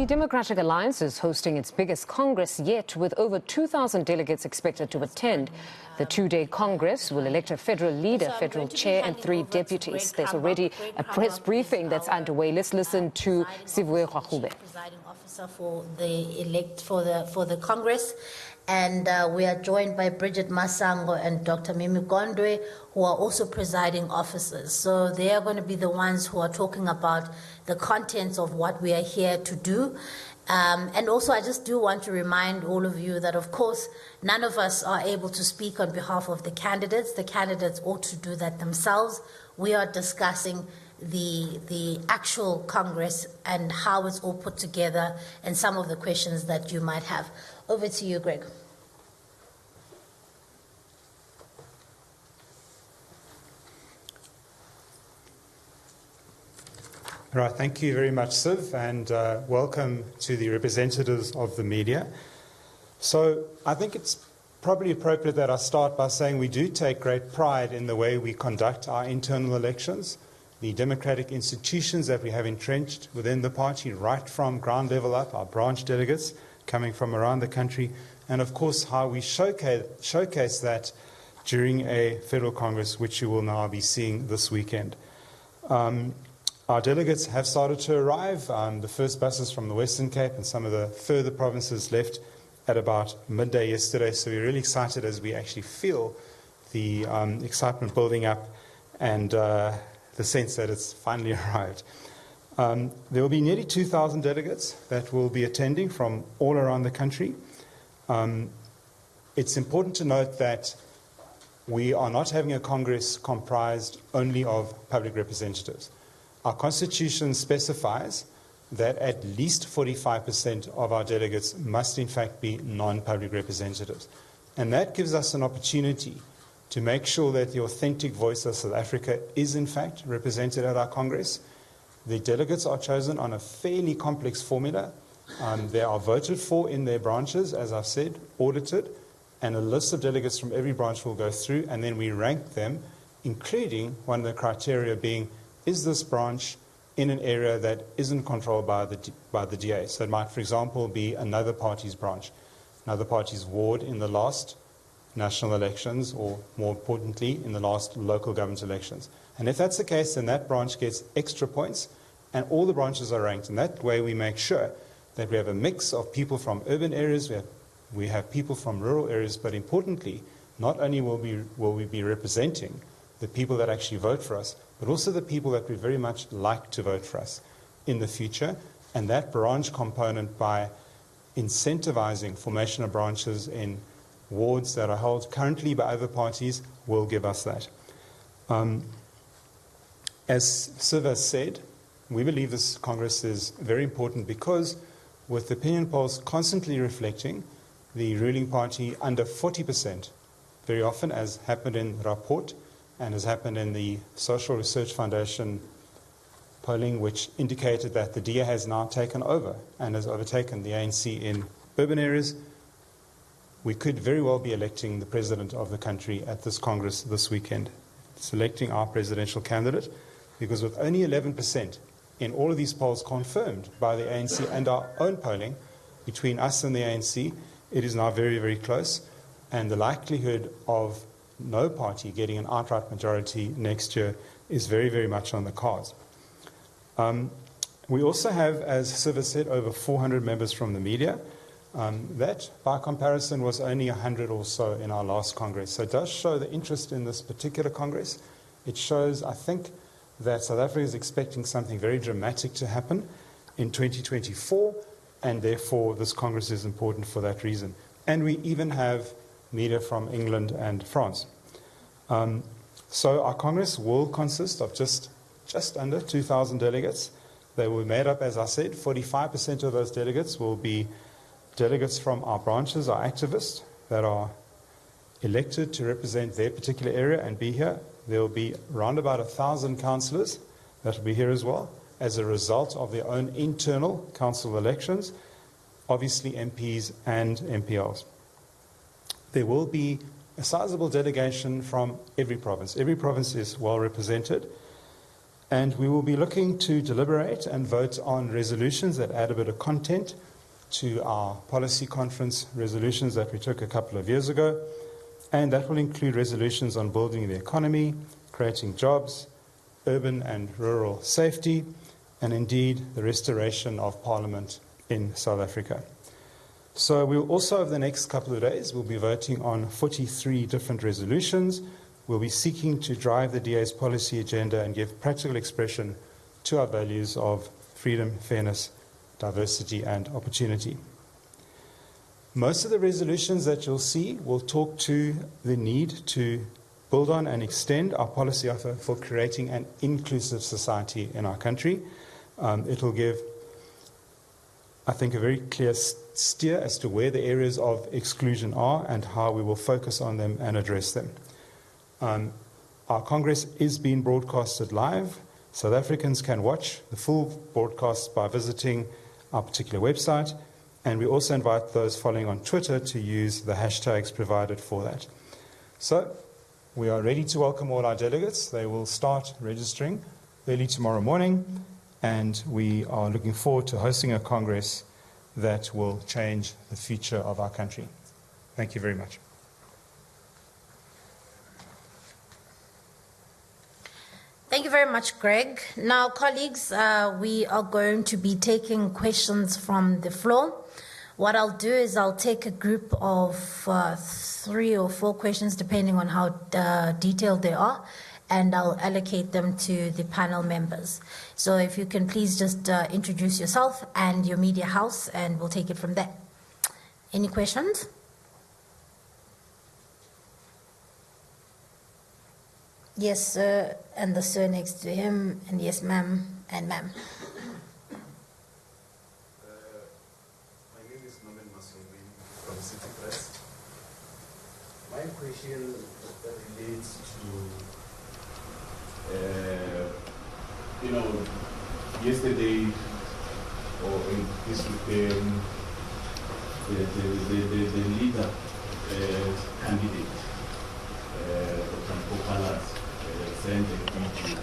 The Democratic Alliance is hosting its biggest Congress yet, with over 2,000 delegates expected to attend. The two-day Congress will elect a federal leader, federal chair and 3 deputies. There's already a press briefing that's underway. Let's listen to Sivwe Gwagube, presiding officer for the Congress. And we are joined by Bridget Masango and Dr. Mimi Gondwe, who are also presiding officers. So they are going to be the ones who are talking about the contents of what we are here to do. And also, I just do want to remind all of you that, of course, none of us are able to speak on behalf of the candidates. The candidates ought to do that themselves. We are discussing the actual Congress and how it's all put together and some of the questions that you might have. Over to you, Greg. Right, thank you very much, Siv, and welcome to the representatives of the media. So I think it's probably appropriate that I start by saying we do take great pride in the way we conduct our internal elections, the democratic institutions that we have entrenched within the party, right from ground level up, our branch delegates coming from around the country, and of course how we showcase that during a federal Congress, which you will now be seeing this weekend. Our delegates have started to arrive. The first buses from the Western Cape and some of the further provinces left at about midday yesterday, so we're really excited as we actually feel the excitement building up and the sense that it's finally arrived. There will be nearly 2,000 delegates that will be attending from all around the country. It's important to note that we are not having a Congress comprised only of public representatives. Our Constitution specifies that at least 45% of our delegates must in fact be non-public representatives. And that gives us an opportunity to make sure that the authentic voice of South Africa is in fact represented at our Congress. The delegates are chosen on a fairly complex formula. They are voted for in their branches, as I've said, audited, and a list of delegates from every branch will go through, and then we rank them, including one of the criteria being, is this branch in an area that isn't controlled by the DA? So it might, for example, be another party's branch, another party's ward in the last national elections, or more importantly, in the last local government elections. And if that's the case, then that branch gets extra points, and all the branches are ranked. And that way we make sure that we have a mix of people from urban areas, we have people from rural areas, but importantly, not only will we be representing the people that actually vote for us, but also the people that we very much like to vote for us in the future. And that branch component, by incentivizing formation of branches in wards that are held currently by other parties, will give us that. As Siv has said, we believe this Congress is very important because, with opinion polls constantly reflecting the ruling party under 40%, very often, as happened in Rapport and has happened in the Social Research Foundation polling, which indicated that the DA has now taken over and has overtaken the ANC in urban areas, we could very well be electing the president of the country at this Congress this weekend, selecting our presidential candidate, because with only 11% in all of these polls confirmed by the ANC and our own polling between us and the ANC, it is now very, very close, and the likelihood of no party getting an outright majority next year is very, very much on the cards. We also have, as Siva said, over 400 members from the media. That, by comparison, was only 100 or so in our last Congress. So it does show the interest in this particular Congress. It shows, I think, that South Africa is expecting something very dramatic to happen in 2024, and therefore this Congress is important for that reason. And we even have media from England and France. So our Congress will consist of just under 2,000 delegates. They will be made up, as I said, 45% of those delegates will be delegates from our branches, our activists that are elected to represent their particular area and be here. There will be around about 1,000 councillors that will be here as well as a result of their own internal council elections, obviously MPs and MPLs. There will be a sizable delegation from every province. Every province is well represented. And we will be looking to deliberate and vote on resolutions that add a bit of content to our policy conference resolutions that we took a couple of years ago. And that will include resolutions on building the economy, creating jobs, urban and rural safety, and indeed the restoration of Parliament in South Africa. So we'll also, over the next couple of days, we'll be voting on 43 different resolutions. We'll be seeking to drive the DA's policy agenda and give practical expression to our values of freedom, fairness, diversity, and opportunity. Most of the resolutions that you'll see will talk to the need to build on and extend our policy offer for creating an inclusive society in our country. It'll give, I think, a very clear steer as to where the areas of exclusion are and how we will focus on them and address them. Our Congress is being broadcasted live. South Africans can watch the full broadcast by visiting our particular website, and we also invite those following on Twitter to use the hashtags provided for that. So we are ready to welcome all our delegates. They will start registering early tomorrow morning, and we are looking forward to hosting a Congress that will change the future of our country. Thank you very much. Thank you very much, Greg. Now, colleagues, we are going to be taking questions from the floor. What I'll do is I'll take a group of 3 or 4 questions, depending on how detailed they are, and I'll allocate them to the panel members. So if you can please just introduce yourself and your media house, and we'll take it from there. Any questions? Yes, sir, and the sir next to him, and yes, ma'am, and ma'am. My name is Norman Masumbi from City Press. My question relates to, yesterday or in this week, the leader candidate, Dr. Popalas, sent a video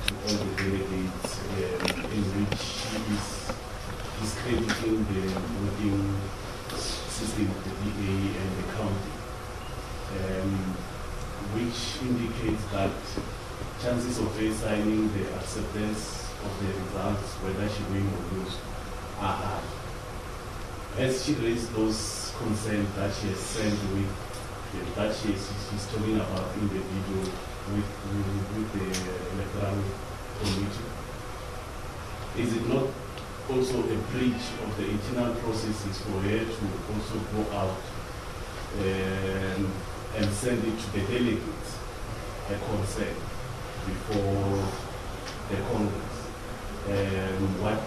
to all the delegates in which he is discrediting the voting system of the DA and the county, which indicates that chances of her signing the acceptance of the results, whether she win or lose, are high. Has she raised those concerns that she has sent with, that she's talking about in the video with the electoral committee? Is it not also a breach of the internal processes for her to also go out and send it to the delegates, a concern before the Congress? What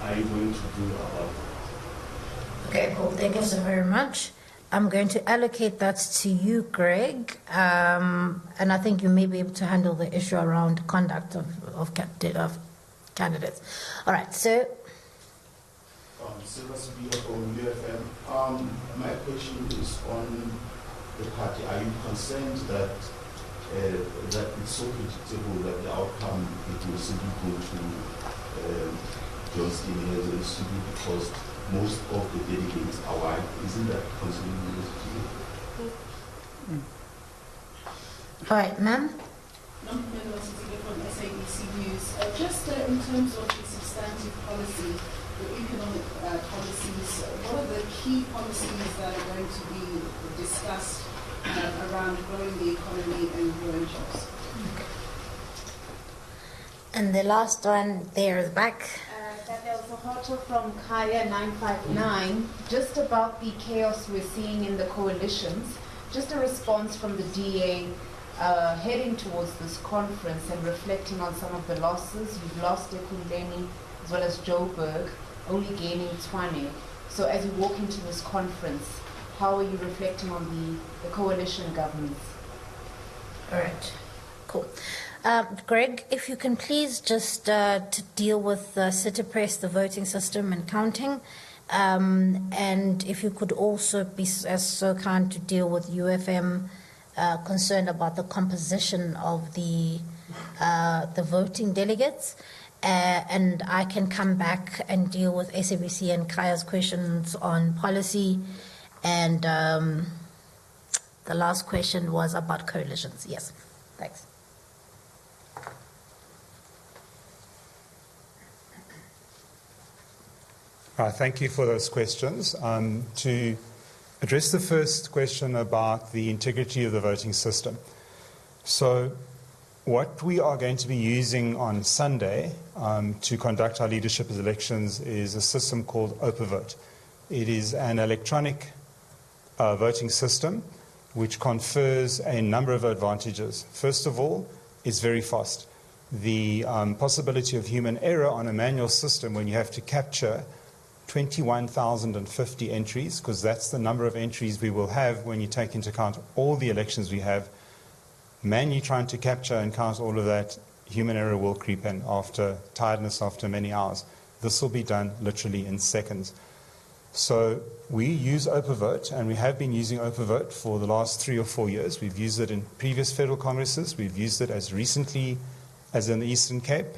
are you going to do about it? Okay, cool. Thank you so very much. I'm going to allocate that to you, Greg, and I think you may be able to handle the issue around conduct of candidates. All right, so. Silver Speaker from UFM. My question is on the party. Are you concerned that that it's so predictable that the outcome it will simply go to John Stevens simply because most of the delegates are white? Isn't that concerning you? All right, ma'am. From SABC News. Just in terms of the substantive policy, the economic policies, what are the key policies that are going to be discussed around growing the economy and growing jobs? Okay. And the last one there is back. Daniel Zohoto from Kaya 959, just about the chaos we're seeing in the coalitions, just a response from the DA heading towards this conference and reflecting on some of the losses. You've lost Ekuleni as well as Joburg, only gaining Tshwane. So as you walk into this conference, how are you reflecting on the coalition governments? All right, cool. Greg, if you can please just to deal with City Press, the voting system and counting, and if you could also be as so kind to deal with UFM concerned about the composition of the the voting delegates. And I can come back and deal with SABC and Kaya's questions on policy. And the last question was about coalitions. Yes, thanks. Thank you for those questions. To address the first question about the integrity of the voting system. So what we are going to be using on Sunday to conduct our leadership elections is a system called OpenVote. It is an electronic voting system which confers a number of advantages. First of all, it's very fast. The possibility of human error on a manual system when you have to capture 21,050 entries, because that's the number of entries we will have when you take into account all the elections we have, manually trying to capture and count all of that, human error will creep in after tiredness, after many hours. This will be done literally in seconds. So we use OpenVote, and we have been using OpenVote for the last 3 or 4 years. We've used it in previous federal congresses. We've used it as recently as in the Eastern Cape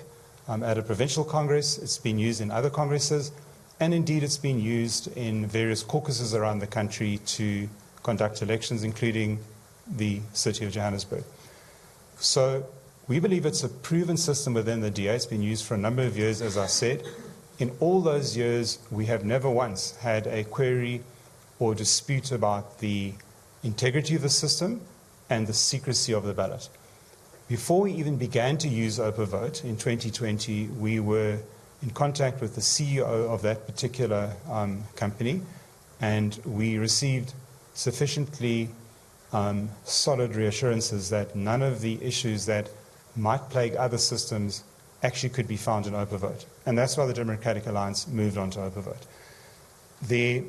at a provincial congress. It's been used in other congresses. And indeed, it's been used in various caucuses around the country to conduct elections, including the city of Johannesburg. So we believe it's a proven system within the DA. It's been used for a number of years, as I said. In all those years, we have never once had a query or dispute about the integrity of the system and the secrecy of the ballot. Before we even began to use OpenVote in 2020, we were in contact with the CEO of that particular company, and we received sufficiently solid reassurances that none of the issues that might plague other systems actually could be found in OpenVote. And that's why the Democratic Alliance moved on to OpenVote. The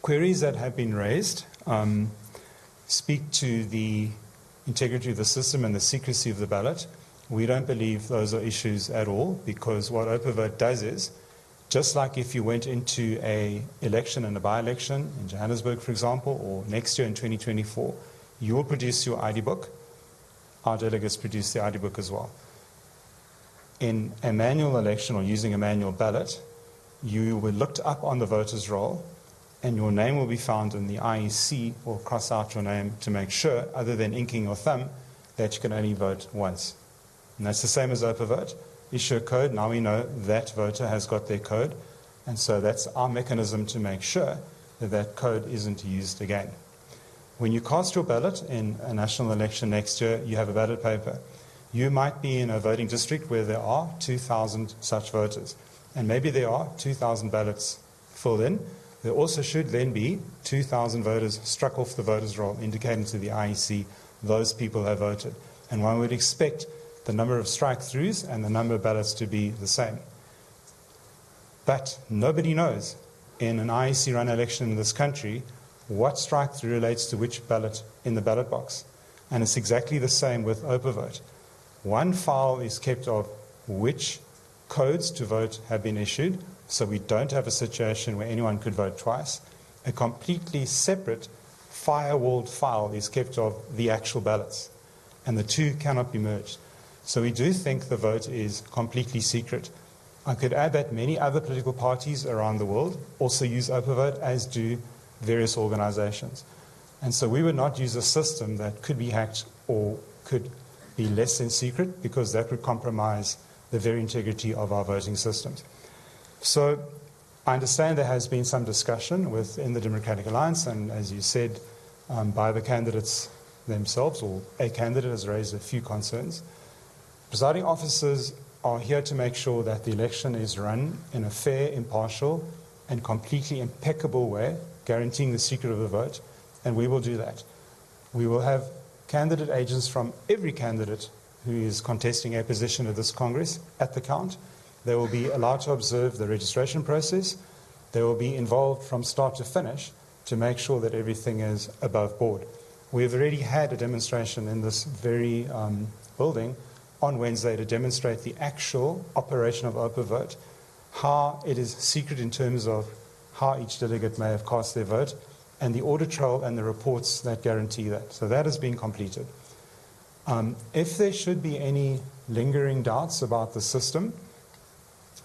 queries that have been raised speak to the integrity of the system and the secrecy of the ballot. We don't believe those are issues at all, because what OpenVote does is, just like if you went into an election and a by-election in Johannesburg, for example, or next year in 2024, you will produce your ID book. Our delegates produce the ID book as well. In a manual election or using a manual ballot, you will look up on the voter's roll, and your name will be found in the IEC, or cross out your name to make sure, other than inking your thumb, that you can only vote once. And that's the same as OpenVote. Issue a code, now we know that voter has got their code, and so that's our mechanism to make sure that that code isn't used again. When you cast your ballot in a national election next year, you have a ballot paper. You might be in a voting district where there are 2,000 such voters, and maybe there are 2,000 ballots filled in. There also should then be 2,000 voters struck off the voters' roll, indicating to the IEC those people have voted. And one would expect the number of strike-throughs and the number of ballots to be the same. But nobody knows in an IEC-run election in this country what strike-through relates to which ballot in the ballot box. And it's exactly the same with OpenVote. One file is kept of which codes to vote have been issued, so we don't have a situation where anyone could vote twice. A completely separate firewalled file is kept of the actual ballots, and the two cannot be merged. So we do think the vote is completely secret. I could add that many other political parties around the world also use OpenVote, as do various organizations. And so we would not use a system that could be hacked or could be less than secret, because that would compromise the very integrity of our voting systems. So I understand there has been some discussion within the Democratic Alliance, and as you said, by the candidates themselves, or a candidate has raised a few concerns. Presiding officers are here to make sure that the election is run in a fair, impartial, and completely impeccable way, guaranteeing the secret of the vote, and we will do that. We will have candidate agents from every candidate who is contesting a position at this Congress at the count. They will be allowed to observe the registration process. They will be involved from start to finish to make sure that everything is above board. We have already had a demonstration in this very building on Wednesday to demonstrate the actual operation of OpenVote, how it is secret in terms of how each delegate may have cast their vote, and the audit trail and the reports that guarantee that. So that has been completed. If there should be any lingering doubts about the system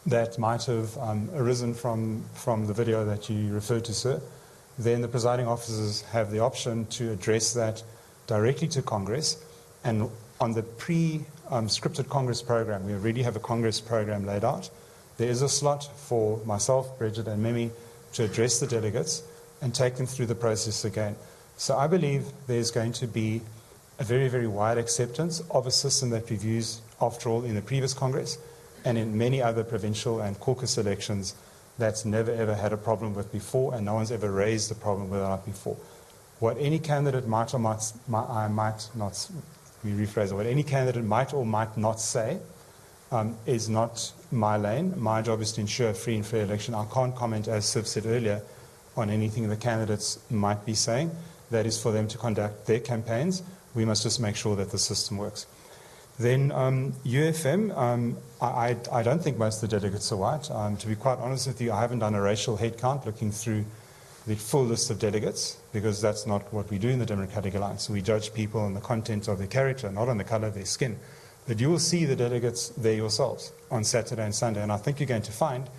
that might have arisen from the video that you referred to, sir, then the presiding officers have the option to address that directly to Congress. And on the pre-scripted Congress program, we already have a Congress program laid out. There is a slot for myself, Bridget, and Mimi to address the delegates and take them through the process again. So I believe there's going to be a very, very wide acceptance of a system that we've used, after all, in the previous Congress and in many other provincial and caucus elections that's never, ever had a problem with before, and no one's ever raised a problem with that before. What any candidate might or might not, we rephrase it, what any candidate might or might not say is not my lane. My job is to ensure a free and fair election. I can't comment, as Siv said earlier, on anything the candidates might be saying. That is for them to conduct their campaigns. We must just make sure that the system works. Then UFM, I don't think most of the delegates are white. To be quite honest with you, I haven't done a racial head count looking through the full list of delegates, because that's not what we do in the Democratic Alliance. We judge people on the content of their character, not on the color of their skin. But you will see the delegates there yourselves on Saturday and Sunday, and I think you're going to find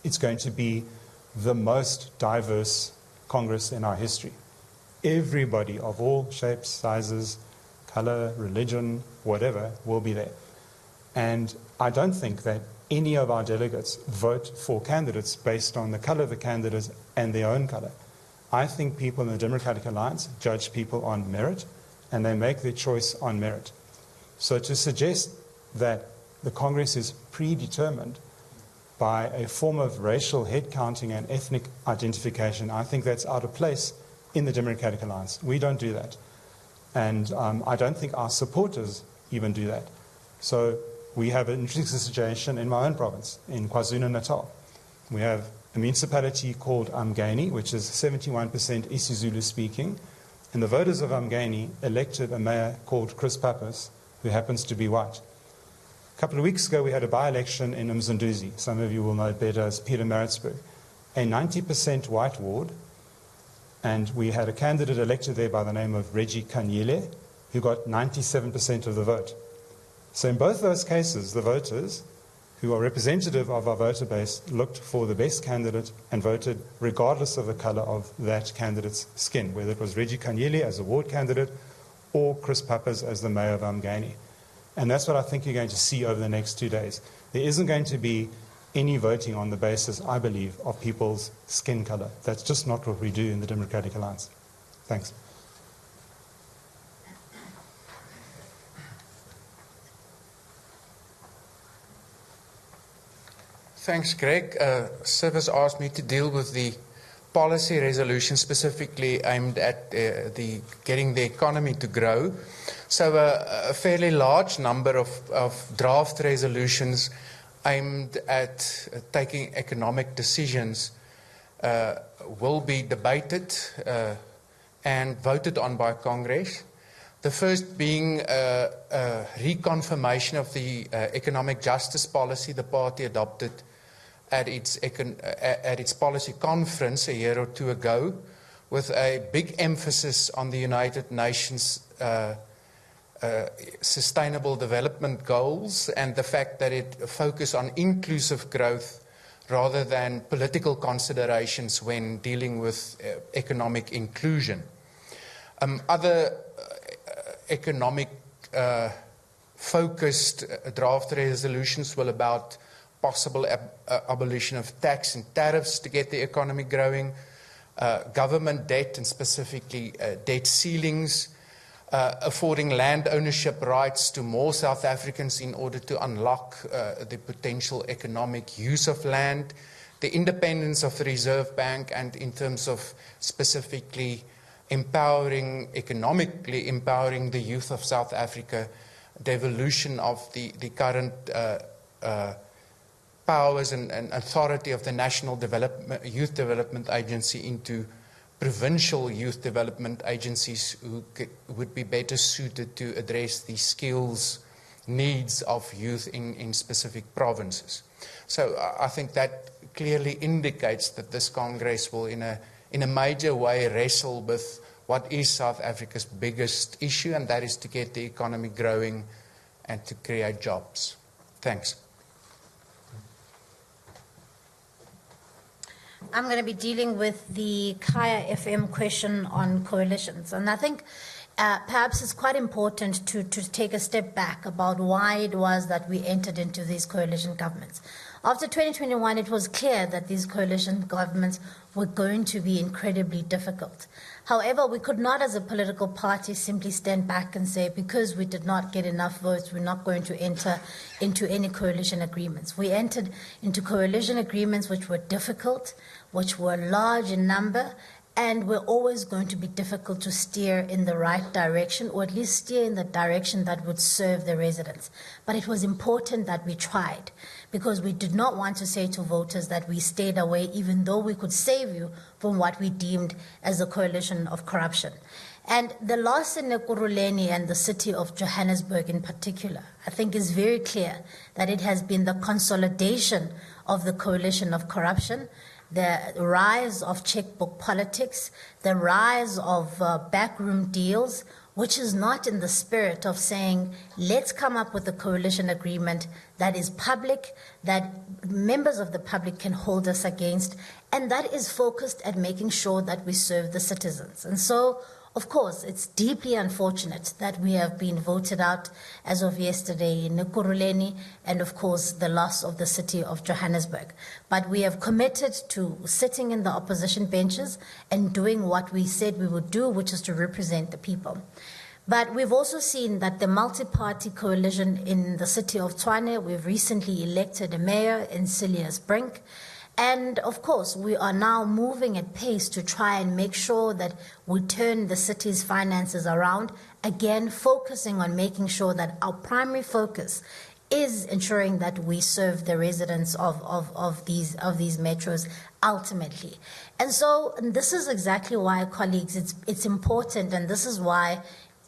it's going to be the most diverse Congress in our history. Everybody of all shapes, sizes, color, religion, whatever, will be there. And I don't think that any of our delegates vote for candidates based on the color of the candidates and their own color. I think people in the Democratic Alliance judge people on merit, and they make their choice on merit. So to suggest that the Congress is predetermined by a form of racial head counting and ethnic identification, I think that's out of place in the Democratic Alliance. We don't do that. And I don't think our supporters even do that. So we have an interesting situation in my own province, in KwaZulu-Natal. We have a municipality called Umgeni, which is 71% isiZulu speaking. And the voters of Umgeni elected a mayor called Chris Pappas, who happens to be white. A couple of weeks ago, we had a by-election in Mzanduzi. Some of you will know it better as Peter Maritzburg, a 90% white ward. And we had a candidate elected there by the name of Reggie Kanyile, who got 97% of the vote. So in both those cases, the voters, who are representative of our voter base, looked for the best candidate and voted regardless of the color of that candidate's skin, whether it was Reggie Kanyile as a ward candidate or Chris Pappas as the mayor of Umgeni. And that's what I think you're going to see over the next 2 days. There isn't going to be any voting on the basis, I believe, of people's skin color. That's just not what we do in the Democratic Alliance. Thanks. Thanks, Greg. Siv has asked me to deal with the policy resolution specifically aimed at getting the economy to grow. So a fairly large number of draft resolutions aimed at taking economic decisions will be debated and voted on by Congress. The first being a reconfirmation of the economic justice policy the party adopted at its policy conference a year or two ago, with a big emphasis on the United Nations Sustainable Development Goals and the fact that it focused on inclusive growth rather than political considerations when dealing with economic inclusion. Other economic focused draft resolutions were about possible abolition of tax and tariffs to get the economy growing, government debt and specifically debt ceilings, affording land ownership rights to more South Africans in order to unlock the potential economic use of land, the independence of the Reserve Bank, and in terms of specifically economically empowering the youth of South Africa, the evolution of the current powers and authority of the National Youth Development Agency into provincial youth development agencies who would be better suited to address the skills needs of youth in specific provinces. So I think that clearly indicates that this Congress will in a major way wrestle with what is South Africa's biggest issue, and that is to get the economy growing and to create jobs. Thanks. I'm going to be dealing with the Kaya FM question on coalitions. And I think perhaps it's quite important to take a step back about why it was that we entered into these coalition governments. After 2021, it was clear that these coalition governments were going to be incredibly difficult. However, we could not as a political party simply stand back and say, because we did not get enough votes, we're not going to enter into any coalition agreements. We entered into coalition agreements which were difficult, which were large in number, and were always going to be difficult to steer in the right direction, or at least steer in the direction that would serve the residents. But it was important that we tried, because we did not want to say to voters that we stayed away, even though we could save you from what we deemed as a coalition of corruption. And the loss in Ekurhuleni and the city of Johannesburg in particular, I think is very clear that it has been the consolidation of the coalition of corruption, the rise of checkbook politics, the rise of backroom deals, which is not in the spirit of saying, let's come up with a coalition agreement that is public, that members of the public can hold us against, and that is focused at making sure that we serve the citizens. And so, of course, it's deeply unfortunate that we have been voted out as of yesterday in Ekurhuleni, and of course the loss of the city of Johannesburg. But we have committed to sitting in the opposition benches and doing what we said we would do, which is to represent the people. But we've also seen that the multi-party coalition in the city of Tshwane, we've recently elected a mayor in Silius Brink. And of course, we are now moving at pace to try and make sure that we turn the city's finances around, again, focusing on making sure that our primary focus is ensuring that we serve the residents of these metros ultimately. And so this is exactly why, colleagues, it's important, and this is why,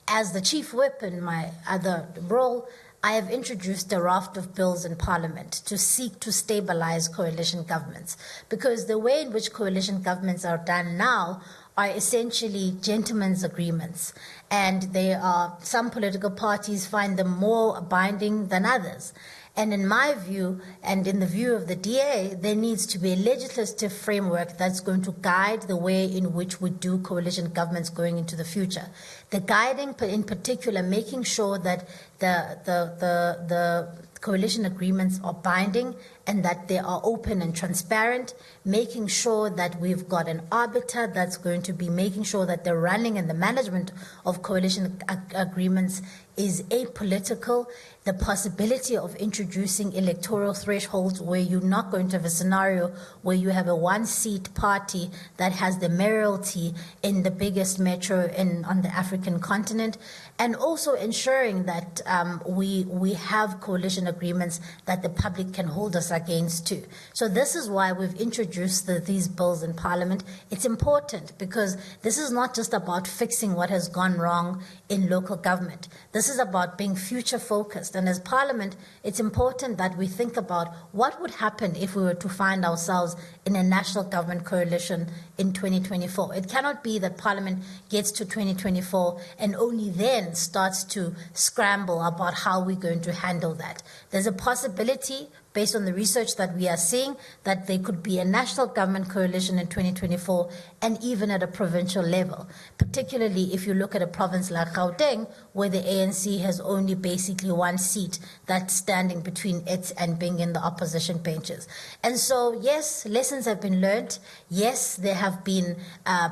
as the chief whip in my other role, I have introduced a raft of bills in Parliament to seek to stabilize coalition governments, because the way in which coalition governments are done now are essentially gentlemen's agreements, and they are, some political parties find them more binding than others. And in my view, and in the view of the DA, there needs to be a legislative framework that's going to guide the way in which we do coalition governments going into the future. The guiding, in particular, making sure that the coalition agreements are binding and that they are open and transparent, making sure that we've got an arbiter that's going to be making sure that the running and the management of coalition agreements is apolitical, the possibility of introducing electoral thresholds where you're not going to have a scenario where you have a one-seat party that has the mayoralty in the biggest metro on the African continent, and also ensuring that we have coalition agreements that the public can hold us against too. So this is why we've introduced these bills in Parliament. It's important because this is not just about fixing what has gone wrong in local government. This is about being future focused. And as Parliament, it's important that we think about what would happen if we were to find ourselves in a national government coalition in 2024. It cannot be that Parliament gets to 2024 and only then starts to scramble about how we're going to handle that. There's a possibility, based on the research that we are seeing, that there could be a national government coalition in 2024 and even at a provincial level, particularly if you look at a province like Gauteng, where the ANC has only basically one seat that's standing between it and being in the opposition benches. And so, yes, lessons have been learned. Yes, there have been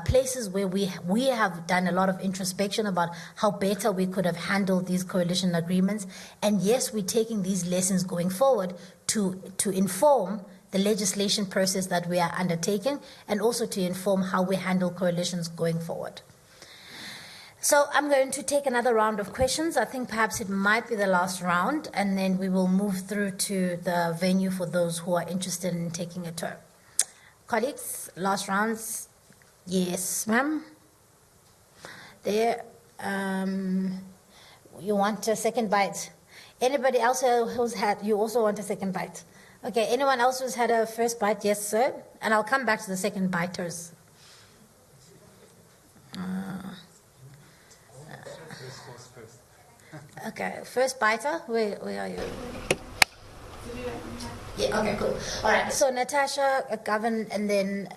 places where we have done a lot of introspection about how better we could have handled these coalition agreements. And yes, we're taking these lessons going forward to inform the legislation process that we are undertaking, and also to inform how we handle coalitions going forward. So I'm going to take another round of questions. I think perhaps it might be the last round, and then we will move through to the venue for those who are interested in taking a turn. Colleagues, last rounds. Yes, ma'am. There. You want a second bite? Anybody else who's had, you also want a second bite? Okay, anyone else who's had a first bite? Yes, sir. And I'll come back to the second biters. Okay, first biter, where are you? Yeah, okay, cool. All right, so Natasha, Govern, and then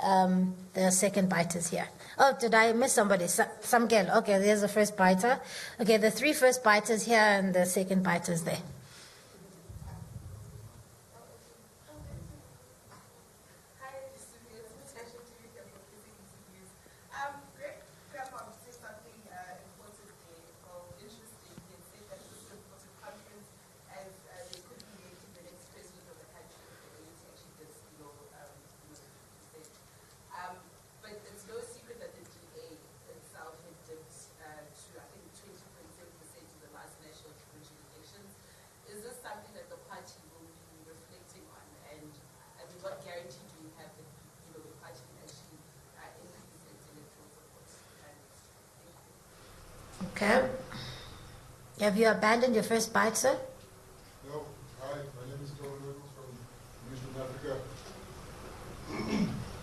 the second biters here. Oh, did I miss somebody? Some girl. Okay, there's the first biter. Okay, the three first biters here and the second biters there. Okay. Have you abandoned your first bite, sir? No. Hi, my name is Joe Nichols from Eastern Africa.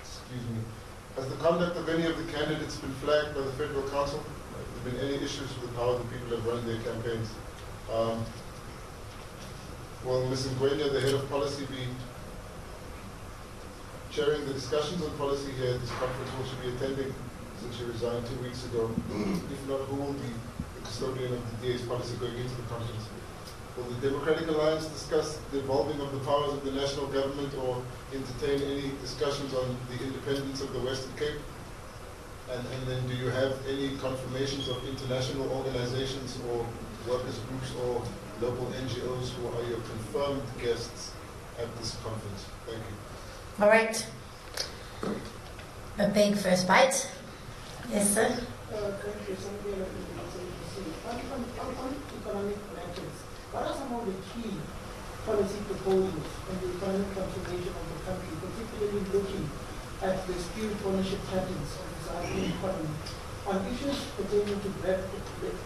Excuse me. Has the conduct of any of the candidates been flagged by the Federal Council? Have there been any issues with how the people have run their campaigns? Will Ms. Ngwenya, the head of policy, be chairing the discussions on policy here at this conference? Will she be attending, since she resigned 2 weeks ago? If not, who will be the custodian of the DA's policy going into the conference? Will the Democratic Alliance discuss the evolving of the powers of the national government or entertain any discussions on the independence of the Western Cape? And then do you have any confirmations of international organizations or workers' groups or local NGOs who are your confirmed guests at this conference? Thank you. All right. A big first bite. Yes, sir. Thank you. On economic matters, what are some of the key policy proposals on the economic transformation of the country, particularly looking at the skilled ownership patterns of the South African economy? On issues pertaining to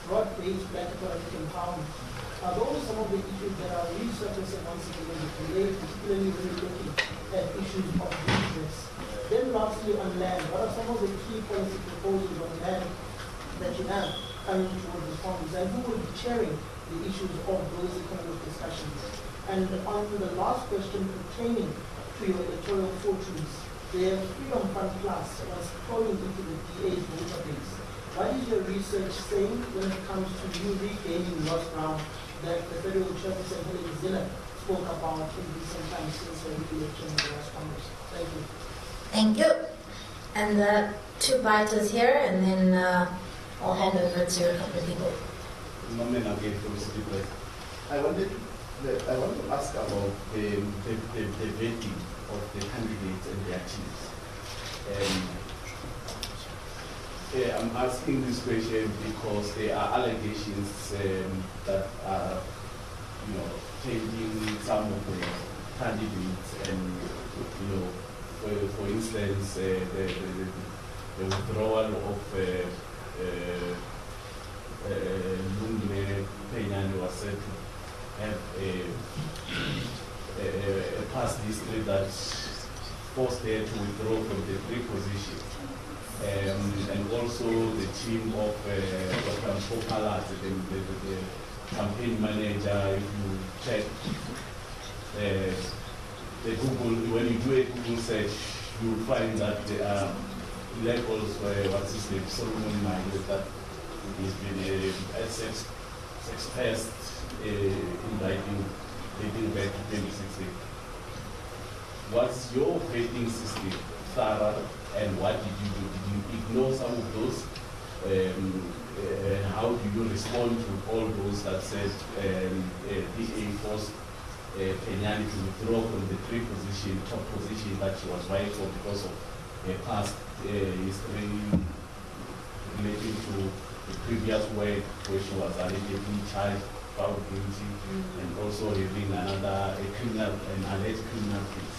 broad-based black economic empowerment, are those some of the issues that are resurfacing once again today, particularly when we're looking at issues of business? Then lastly, on land, what are some of the key policy proposals on land that you have coming towards the Congress, and who will be chairing the issues of those economic discussions? And on the last question pertaining to your electoral fortunes, the Freedom Fund Plus was pouring into the DA's voter base. What is your research saying when it comes to you regaining lost ground that the Federal Chairperson Helen Zille spoke about in recent times since the re-election of the last Congress? Thank you. Thank you. And the two biters here, and then I'll hand over to a couple of people. I wanted to ask about the vetting of the candidates and their teams. I'm asking this question because there are allegations that are, tainting some of the candidates, and for instance, the withdrawal of Lungile Peñani was said to have a past history that forced her to withdraw from the three positions. And also the team of Dr. Mpokalat, the campaign manager. If you check the Google, when you do a Google search, you will find that there are levels where what's his name, Solomon Minded, that he's been expressed dating back to 2016. Was your vetting system thorough, and what did you do? Did you ignore some of those? How do you respond to all those that said DA forced Peñani to withdraw from the top position that she was vying for because of past history relating to the previous work where she was allegedly charged, found guilty, and also having an alleged criminal case?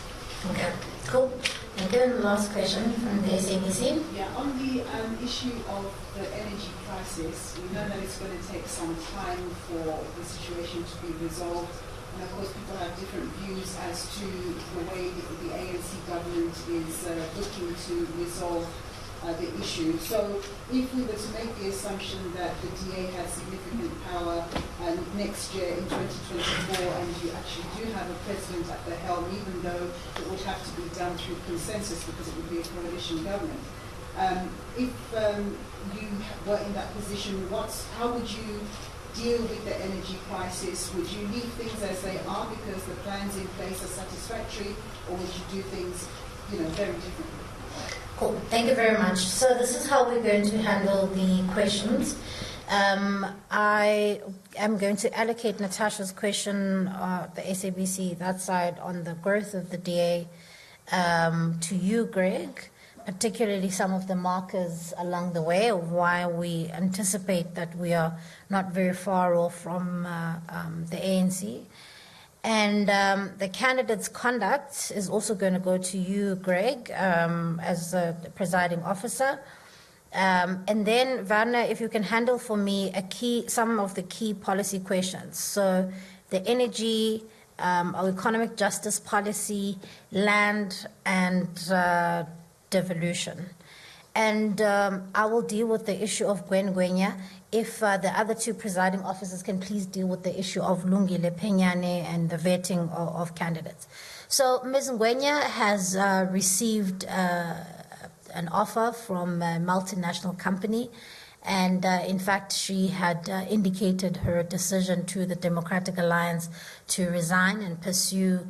Okay, cool. And then the last question from the SABC. Yeah, on the issue of the energy crisis, we know that it's going to take some time for the situation to be resolved. And of course, people have different views as to the way the ANC government is looking to resolve the issue. So if we were to make the assumption that the DA has significant power next year in 2024, and you actually do have a president at the helm, even though it would have to be done through consensus because it would be a coalition government. If you were in that position, how would you deal with the energy crisis? Would you leave things as they are because the plans in place are satisfactory, or would you do things, very differently? Cool. Thank you very much. So this is how we're going to handle the questions. I am going to allocate Natasha's question, the SABC, that side on the growth of the DA, to you, Greg, particularly some of the markers along the way of why we anticipate that we are not very far off from the ANC. And the candidate's conduct is also going to go to you, Greg, as the presiding officer. And then, Werner, if you can handle for me some of the key policy questions. So the energy, our economic justice policy, land, and devolution. And I will deal with the issue of Gwen Gwenya. If the other two presiding officers can please deal with the issue of Lungile Penyane and the vetting of candidates. So Ms. Gwenya has received an offer from a multinational company, and in fact she had indicated her decision to the Democratic Alliance to resign and pursue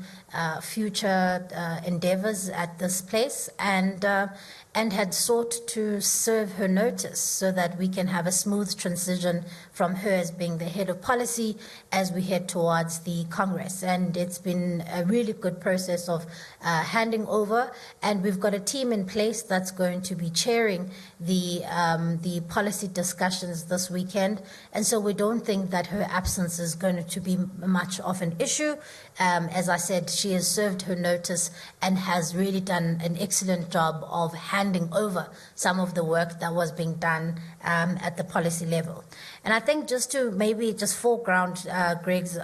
future endeavors at this place, and had sought to serve her notice so that we can have a smooth transition from her as being the head of policy as we head towards the Congress. And it's been a really good process of handing over, and we've got a team in place that's going to be chairing the policy discussions this weekend. And so we don't think that her absence is going to be much of an issue. As I said, she has served her notice and has really done an excellent job of handing over some of the work that was being done at the policy level. And I think just to maybe just foreground Greg's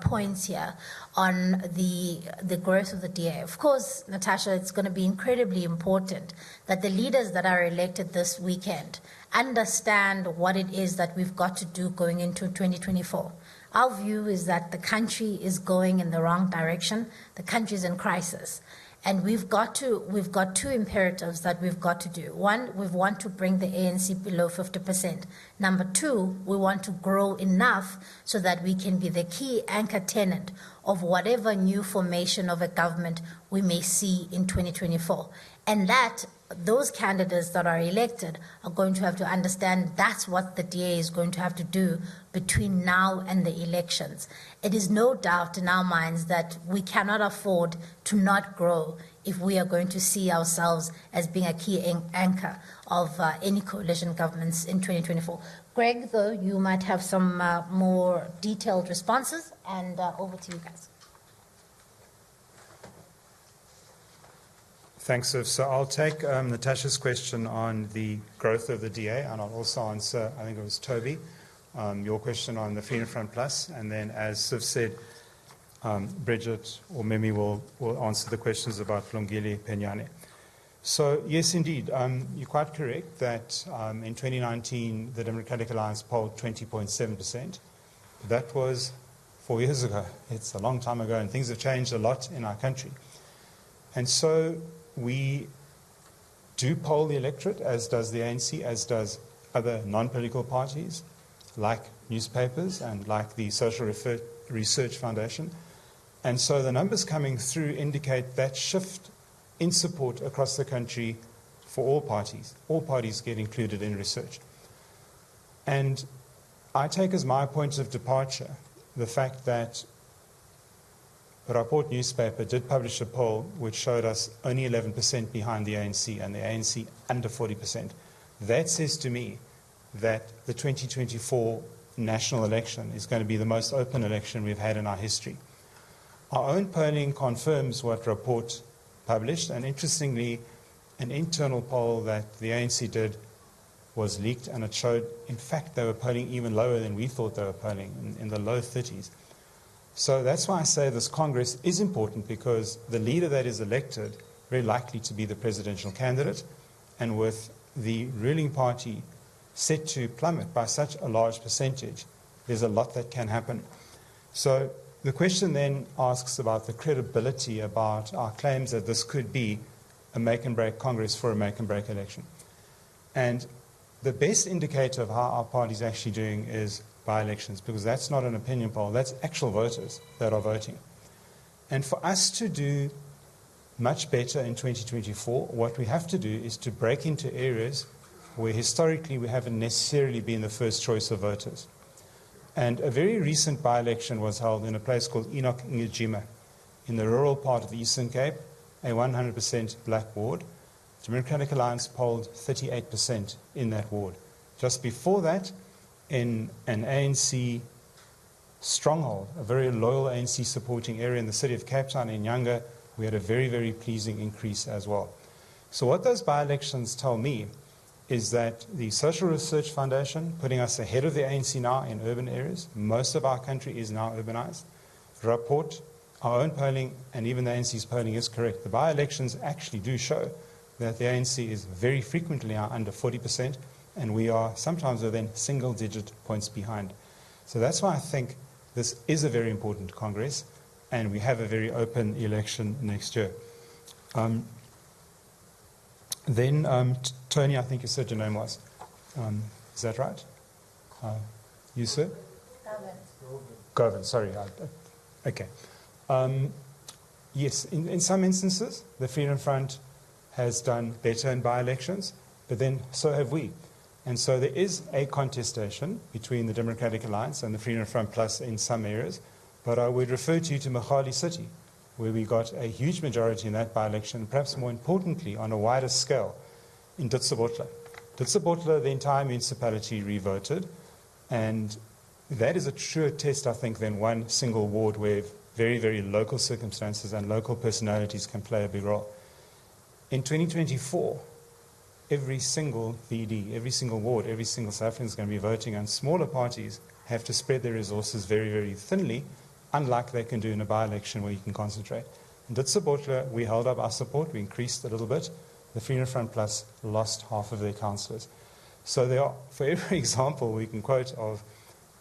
points here on the growth of the DA. Of course, Natasha, it's going to be incredibly important that the leaders that are elected this weekend understand what it is that we've got to do going into 2024. Our view is that the country is going in the wrong direction. The country is in crisis. And we've got two imperatives that we've got to do. One, we want to bring the ANC below 50%. Number two, we want to grow enough so that we can be the key anchor tenant of whatever new formation of a government we may see in 2024. And that those candidates that are elected are going to have to understand that's what the DA is going to have to do between now and the elections. It is no doubt in our minds that we cannot afford to not grow if we are going to see ourselves as being a key anchor of any coalition governments in 2024. Greg, though, you might have some more detailed responses, and over to you guys. Thanks, Siv. So I'll take Natasha's question on the growth of the DA, and I'll also answer, I think it was Toby, your question on the Freedom Front Plus, and then, as Siv said, Bridget or Mimi will answer the questions about Lungile Penyane. So, yes, indeed, you're quite correct that in 2019 the Democratic Alliance polled 20.7%. That was 4 years ago. It's a long time ago, and things have changed a lot in our country. And so we do poll the electorate, as does the ANC, as does other non-political parties, like newspapers and like the Social Research Foundation. And so the numbers coming through indicate that shift in support across the country for all parties. All parties get included in research. And I take as my point of departure the fact that the Rapport newspaper did publish a poll which showed us only 11% behind the ANC and the ANC under 40%. That says to me that the 2024 national election is going to be the most open election we've had in our history. Our own polling confirms what Rapport published, and interestingly, an internal poll that the ANC did was leaked, and it showed, in fact, they were polling even lower than we thought they were polling, in the low 30s. So that's why I say this Congress is important, because the leader that is elected, very likely to be the presidential candidate, and with the ruling party set to plummet by such a large percentage, there's a lot that can happen. So the question then asks about the credibility about our claims that this could be a make-and-break Congress for a make-and-break election. And the best indicator of how our party is actually doing is by-elections, because that's not an opinion poll, that's actual voters that are voting. And for us to do much better in 2024, what we have to do is to break into areas where historically we haven't necessarily been the first choice of voters. And a very recent by-election was held in a place called Enoch Ngijima in the rural part of the Eastern Cape, a 100% black ward. The Democratic Alliance polled 38% in that ward. Just before that, in an ANC stronghold, a very loyal ANC supporting area in the city of Cape Town in Nyanga, we had a very, very pleasing increase as well. So what those by-elections tell me is that the Social Research Foundation, putting us ahead of the ANC now in urban areas, most of our country is now urbanized. Rapport, our own polling, and even the ANC's polling is correct. The by-elections actually do show that the ANC is very frequently now under 40%, and we are sometimes within single-digit points behind. So that's why I think this is a very important Congress, and we have a very open election next year. Tony, I think you said your name was. Is that right? You, sir? Govan, sorry. Okay. Yes, in some instances, the Freedom Front has done better in by-elections, but then so have we. And so there is a contestation between the Democratic Alliance and the Freedom Front Plus in some areas, but I would refer you to Mogale City, where we got a huge majority in that by-election, perhaps more importantly, on a wider scale, in Dutsibotla. Dutsibotla, the entire municipality re-voted, and that is a truer test, I think, than one single ward where very, very local circumstances and local personalities can play a big role. In 2024, every single VD, every single ward, every single South African is going to be voting, and smaller parties have to spread their resources very, very thinly, unlike they can do in a by-election where you can concentrate. In Dutsibotla, we held up our support, we increased a little bit. The Freedom Front Plus lost half of their councillors. So there are, for every example we can quote of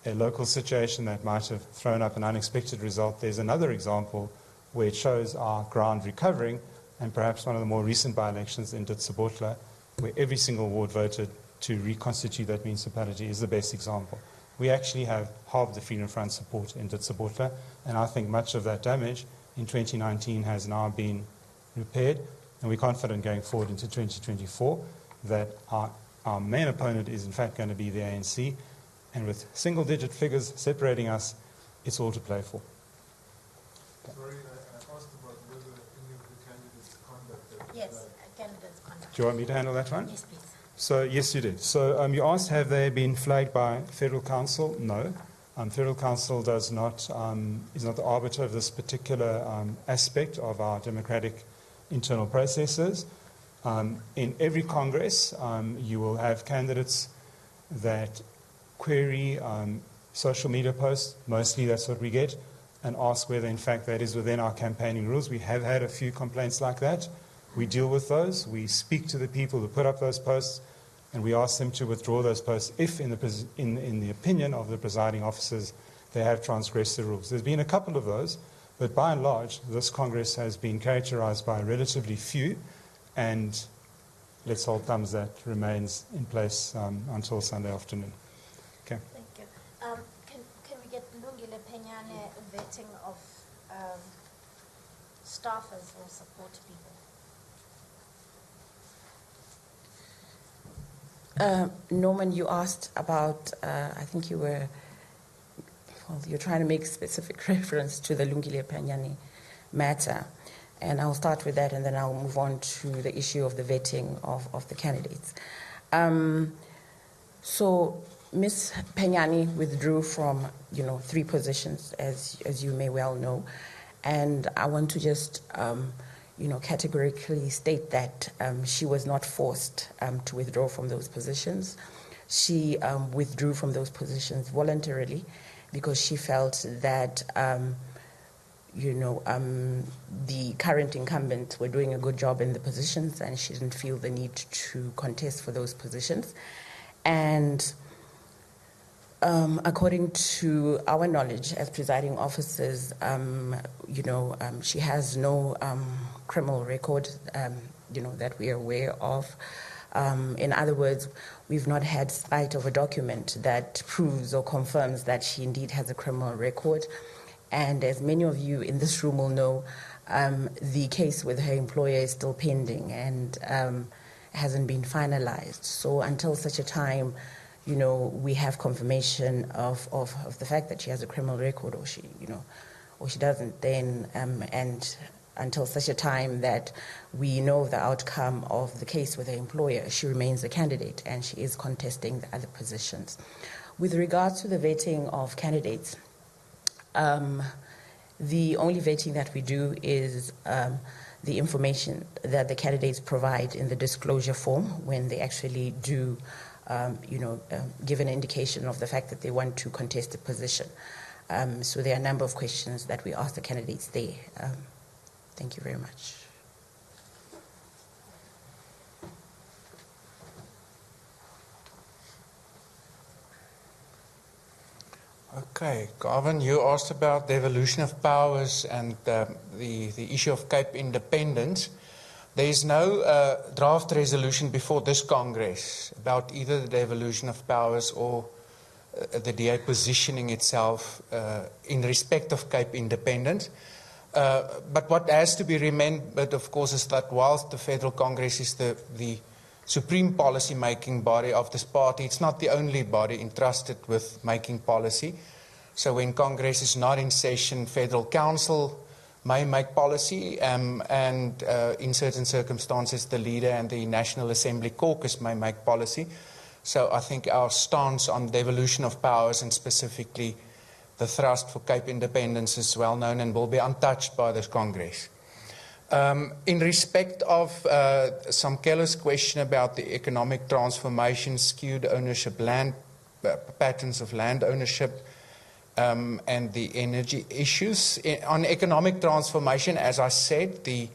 a local situation that might have thrown up an unexpected result, there's another example where it shows our ground recovering, and perhaps one of the more recent by-elections in Dutsibotla, where every single ward voted to reconstitute that municipality, is the best example. We actually have halved the Freedom Front support in Dutsibotla, and I think much of that damage in 2019 has now been repaired, and we're confident going forward into 2024 that our main opponent is in fact going to be the ANC, and with single-digit figures separating us, it's all to play for. Okay. Sorry, I asked about whether any of the candidates conducted. Yes, candidates conducted. Do you want me to handle that one? Yes, please. So, yes, you did. So, you asked, have they been flagged by Federal Council? No. Federal Council is not the arbiter of this particular aspect of our democratic internal processes. In every Congress, you will have candidates that query social media posts, mostly that's what we get, and ask whether, in fact, that is within our campaigning rules. We have had a few complaints like that. We deal with those. We speak to the people who put up those posts, and we ask them to withdraw those posts if, in the opinion of the presiding officers, they have transgressed the rules. There's been a couple of those, but by and large, this Congress has been characterized by relatively few, and let's hold thumbs that remains in place until Sunday afternoon. Okay. Thank you. Can we get Lungile Penyane vetting of staffers or support people? Norman, you asked about, I think you're trying to make specific reference to the Lungile Penyane matter. And I'll start with that, and then I'll move on to the issue of the vetting of the candidates. So Ms. Penyane withdrew from, 3 positions, as you may well know. And I want to just, categorically state that she was not forced to withdraw from those positions. She withdrew from those positions voluntarily because she felt that, the current incumbents were doing a good job in the positions and she didn't feel the need to contest for those positions. And according to our knowledge as presiding officers, she has no criminal record, that we are aware of. In other words, we've not had sight of a document that proves or confirms that she indeed has a criminal record. And as many of you in this room will know, the case with her employer is still pending and hasn't been finalized. So until such a time, we have confirmation of the fact that she has a criminal record or she doesn't, then, and until such a time that we know the outcome of the case with her employer, she remains a candidate and she is contesting the other positions. With regards to the vetting of candidates, the only vetting that we do is the information that the candidates provide in the disclosure form when they actually do, give an indication of the fact that they want to contest a position. So there are a number of questions that we ask the candidates there. Thank you very much. Okay, Garvin, you asked about the evolution of powers and the issue of Cape independence. There is no draft resolution before this Congress about either the devolution of powers or the DA positioning itself in respect of Cape independence. But what has to be remembered, of course, is that whilst the Federal Congress is the supreme policy-making body of this party, it's not the only body entrusted with making policy. So when Congress is not in session, Federal Council may make policy, and in certain circumstances, the leader and the National Assembly caucus may make policy. So I think our stance on devolution of powers and specifically the thrust for Cape independence is well known and will be untouched by this Congress. In respect of some Keller's question about the economic transformation, skewed ownership, land patterns of land ownership, and the energy issues. On economic transformation, as I said, the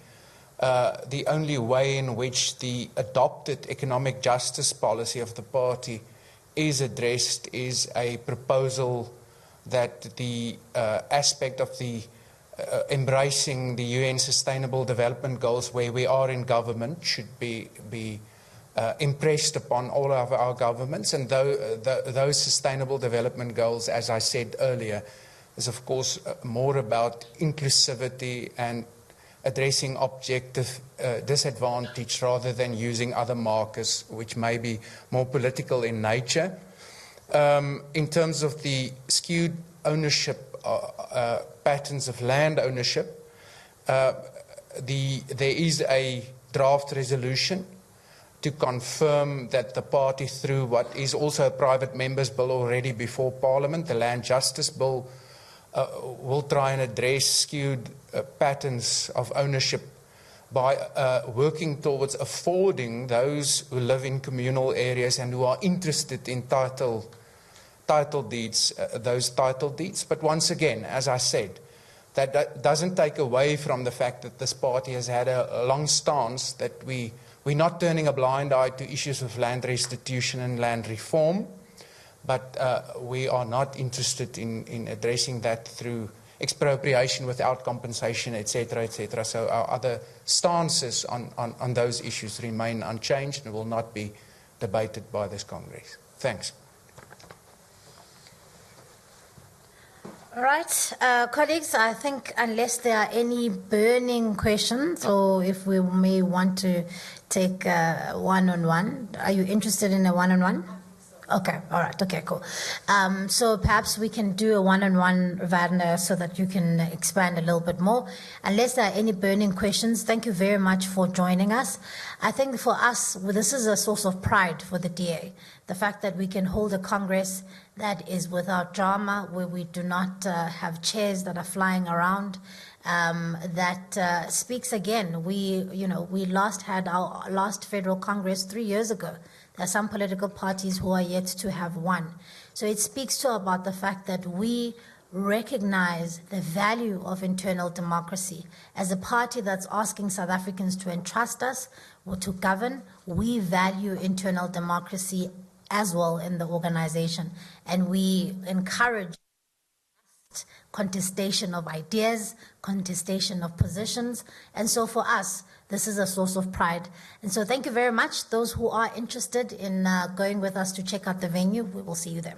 only way in which the adopted economic justice policy of the party is addressed is a proposal that the aspect of the embracing the UN Sustainable Development Goals where we are in government should be impressed upon all of our governments. And those Sustainable Development Goals, as I said earlier, is of course more about inclusivity and addressing objective disadvantage rather than using other markers which may be more political in nature. In terms of the skewed ownership patterns of land ownership, there is a draft resolution to confirm that the party, through what is also a private member's bill already before Parliament, the Land Justice Bill, will try and address skewed patterns of ownership by working towards affording those who live in communal areas and who are interested in title deeds, those title deeds. But once again, as I said, that doesn't take away from the fact that this party has had a long stance that we're not turning a blind eye to issues of land restitution and land reform, but we are not interested in addressing that through expropriation without compensation, etc., etc. So our other stances on those issues remain unchanged and will not be debated by this Congress. Thanks. All right, colleagues, I think unless there are any burning questions or if we may want to take one-on-one, are you interested in a one-on-one? Okay, all right, okay, cool. So perhaps we can do a one-on-one, Werner, so that you can expand a little bit more. Unless there are any burning questions, thank you very much for joining us. I think for us, this is a source of pride for the DA. The fact that we can hold a Congress that is without drama, where we do not have chairs that are flying around, that speaks again. We last had our last federal Congress 3 years ago. There are some political parties who are yet to have won. So it speaks to about the fact that we recognize the value of internal democracy. As a party that's asking South Africans to entrust us or to govern, we value internal democracy as well in the organization, and we encourage contestation of ideas, contestation of positions, and so for us, this is a source of pride. And so thank you very much. Those who are interested in going with us to check out the venue, we will see you there.